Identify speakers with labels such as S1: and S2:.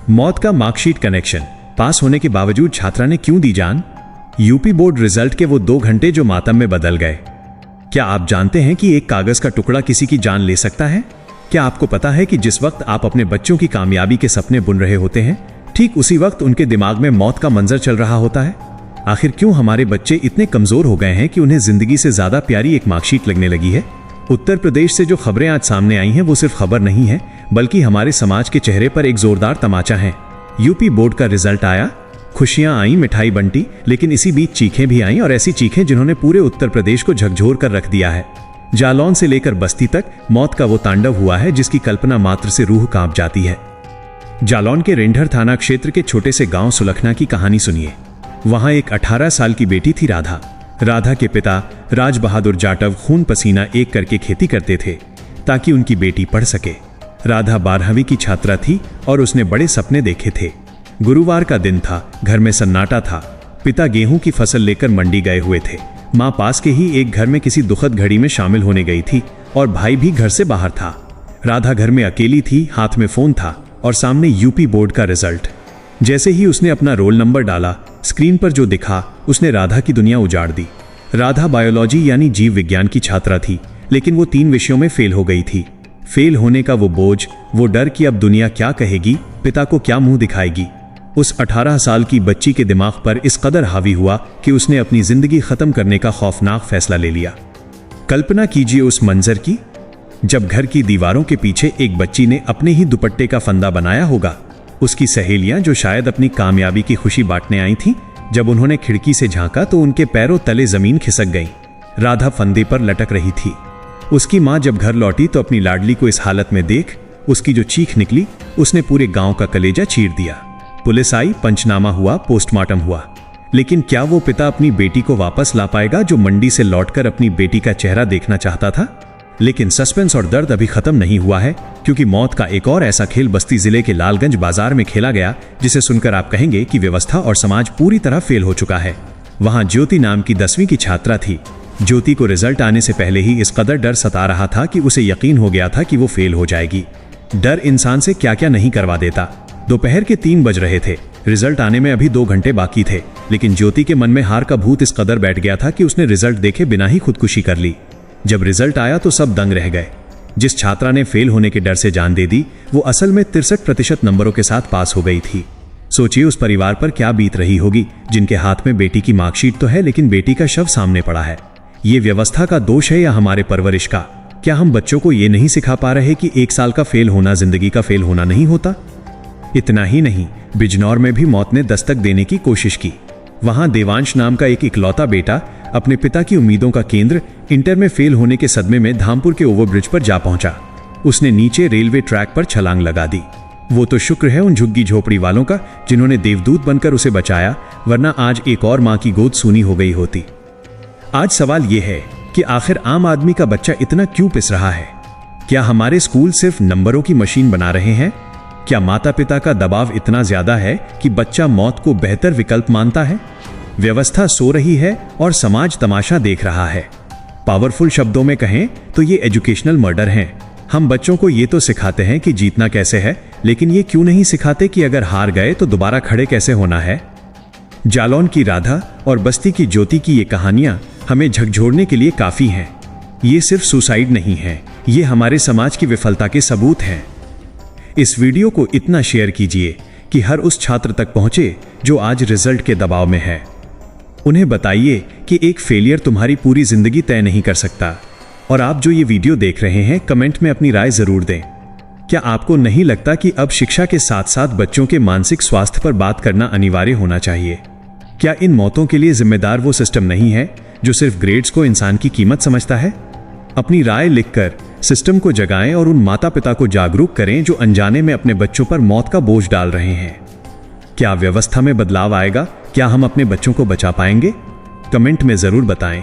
S1: मौत का marksheet connection, पास होने के बावजूद छात्रा ने क्यों दी जान? यूपी बोर्ड रिजल्ट के वो 2 घंटे जो मातम में बदल गए। क्या आप जानते हैं कि एक कागज का टुकड़ा किसी की जान ले सकता है? क्या आपको पता है कि जिस वक्त आप अपने बच्चों की कामयाबी के सपने बुन रहे होते हैं, ठीक उसी वक्त उनके दिमाग में मौत का मंजर चल रहा होता है? आखिर क्यों हमारे बच्चे इतने कमजोर हो गए हैं कि उन्हें जिंदगी से ज्यादा प्यारी एक मार्कशीट लगने लगी है? उत्तर प्रदेश से जो खबरें आज सामने आई हैं वो सिर्फ खबर नहीं है, बल्कि हमारे समाज के चेहरे पर एक जोरदार तमाचा है। यूपी बोर्ड का रिजल्ट आया, खुशियां आई, मिठाई बंटी, लेकिन इसी बीच चीखें भी आईं, और ऐसी चीखें जिन्होंने पूरे उत्तर प्रदेश को झकझोर कर रख दिया है। जालौन से लेकर बस्ती तक मौत का वो तांडव हुआ है जिसकी कल्पना मात्र से रूह कांप जाती है। जालौन के रेंढर थाना क्षेत्र के छोटे से गांव सुलखना की कहानी सुनिए। वहां एक 18 साल की बेटी थी, राधा। राधा के पिता राज बहादुर जाटव खून पसीना एक करके खेती करते थे ताकि उनकी बेटी पढ़ सके। राधा 12वीं की छात्रा थी और उसने बड़े सपने देखे थे। गुरुवार का दिन था, घर में सन्नाटा था। पिता गेहूं की फसल लेकर मंडी गए हुए थे। मां पास के ही एक घर में किसी दुखद घड़ी में शामिल होने गई थी और भाई भी घर से बाहर था। राधा घर में अकेली थी, हाथ में फोन था और सामने यूपी बोर्ड का रिजल्ट। जैसे ही उसने अपना रोल नंबर डाला, स्क्रीन पर जो दिखा उसने राधा की दुनिया उजाड़ दी। राधा बायोलॉजी यानी जीव विज्ञान की छात्रा थी, लेकिन वो 3 विषयों में फेल हो गई थी। फेल होने का वो बोझ, वो डर कि अब दुनिया क्या कहेगी, पिता को क्या मुंह दिखाएगी, उस 18 साल की बच्ची के दिमाग पर इस कदर हावी हुआ कि उसने अपनी जिंदगी खत्म करने का खौफनाक फैसला ले लिया। कल्पना कीजिए उस मंजर की, जब घर की दीवारों के पीछे एक बच्ची ने अपने ही दुपट्टे का फंदा बनाया होगा। उसकी सहेलियां जो शायद अपनी कामयाबी की खुशी बांटने आई थीं, जब उन्होंने खिड़की से झांका तो उनके पैरों तले जमीन खिसक गई। राधा फंदे पर लटक रही थी। उसकी मां जब घर लौटी तो अपनी लाडली को इस हालत में देख उसकी जो चीख निकली, उसने पूरे गांव का कलेजा चीर दिया। पुलिस आई, पंचनामा हुआ, पोस्टमार्टम हुआ, लेकिन क्या वो पिता अपनी बेटी को वापस ला पाएगा जो मंडी से लौटकर अपनी बेटी का चेहरा देखना चाहता था? लेकिन सस्पेंस और दर्द अभी खत्म नहीं हुआ है, क्योंकि मौत का एक और ऐसा खेल बस्ती जिले के लालगंज बाजार में खेला गया जिसे सुनकर आप कहेंगे कि व्यवस्था और समाज पूरी तरह फेल हो चुका है। वहां ज्योति नाम की 10वीं की छात्रा थी। ज्योति को रिजल्ट आने से पहले ही इस कदर डर सता रहा था कि उसे यकीन हो गया था कि वो फेल हो जाएगी। डर इंसान से क्या क्या नहीं करवा देता। दोपहर के 3 बज रहे थे, रिजल्ट आने में अभी 2 घंटे बाकी थे, लेकिन ज्योति के मन में हार का भूत इस कदर बैठ गया था कि उसने रिजल्ट देखे बिना ही खुदकुशी कर ली। जब रिजल्ट आया तो सब दंग रह गए। जिस छात्रा ने फेल होने के डर से जान दे दी, वो असल में 63% नंबरों के साथ पास हो गई थी। सोचिए उस परिवार पर क्या बीत रही होगी, जिनके हाथ में बेटी की मार्कशीट तो है लेकिन बेटी का शव सामने पड़ा है। ये व्यवस्था का दोष है या हमारे परवरिश का? क्या हम बच्चों को ये नहीं सिखा पा रहे कि 1 साल का फेल होना जिंदगी का फेल होना नहीं होता? इतना ही नहीं, बिजनौर में भी मौत ने दस्तक देने की कोशिश की। वहां देवांश नाम का एक इकलौता बेटा अपने पिता की उम्मीदों का केंद्र इंटर में फेल होने के सदमे में धामपुर के ओवरब्रिज पर जा पहुंचा। उसने नीचे रेलवे ट्रैक पर छलांग लगा दी। वो तो शुक्र है उन झुग्गी झोपड़ी वालों का जिन्होंने देवदूत बनकर उसे बचाया, वरना आज एक और मां की गोद सूनी हो गई होती। आज सवाल यह है कि आखिर आम आदमी का बच्चा इतना क्यों पिस रहा है? क्या हमारे स्कूल सिर्फ नंबरों की मशीन बना रहे हैं? क्या माता पिता का दबाव इतना ज्यादा है कि बच्चा मौत को बेहतर विकल्प मानता है? व्यवस्था सो रही है और समाज तमाशा देख रहा है। पावरफुल शब्दों में कहें तो ये एजुकेशनल मर्डर हैं। हम बच्चों को ये तो सिखाते हैं कि जीतना कैसे है, लेकिन ये क्यों नहीं सिखाते कि अगर हार गए तो दोबारा खड़े कैसे होना है? जालौन की राधा और बस्ती की ज्योति की ये कहानियां हमें झकझोरने के लिए काफी हैं। ये सिर्फ सुसाइड नहीं है, ये हमारे समाज की विफलता के सबूत हैं। इस वीडियो को इतना शेयर कीजिए कि हर उस छात्र तक पहुंचे जो आज रिजल्ट के दबाव में है। उन्हें बताइए कि एक फेलियर तुम्हारी पूरी जिंदगी तय नहीं कर सकता। और आप जो ये वीडियो देख रहे हैं, कमेंट में अपनी राय जरूर दें। क्या आपको नहीं लगता कि अब शिक्षा के साथ साथ बच्चों के मानसिक स्वास्थ्य पर बात करना अनिवार्य होना चाहिए? क्या इन मौतों के लिए जिम्मेदार वो सिस्टम नहीं है जो सिर्फ ग्रेड्स को इंसान की कीमत समझता है? अपनी राय लिखकर सिस्टम को जगाएं और उन माता पिता को जागरूक करें जो अनजाने में अपने बच्चों पर मौत का बोझ डाल रहे हैं। क्या व्यवस्था में बदलाव आएगा? क्या हम अपने बच्चों को बचा पाएंगे? कमेंट में जरूर बताएं।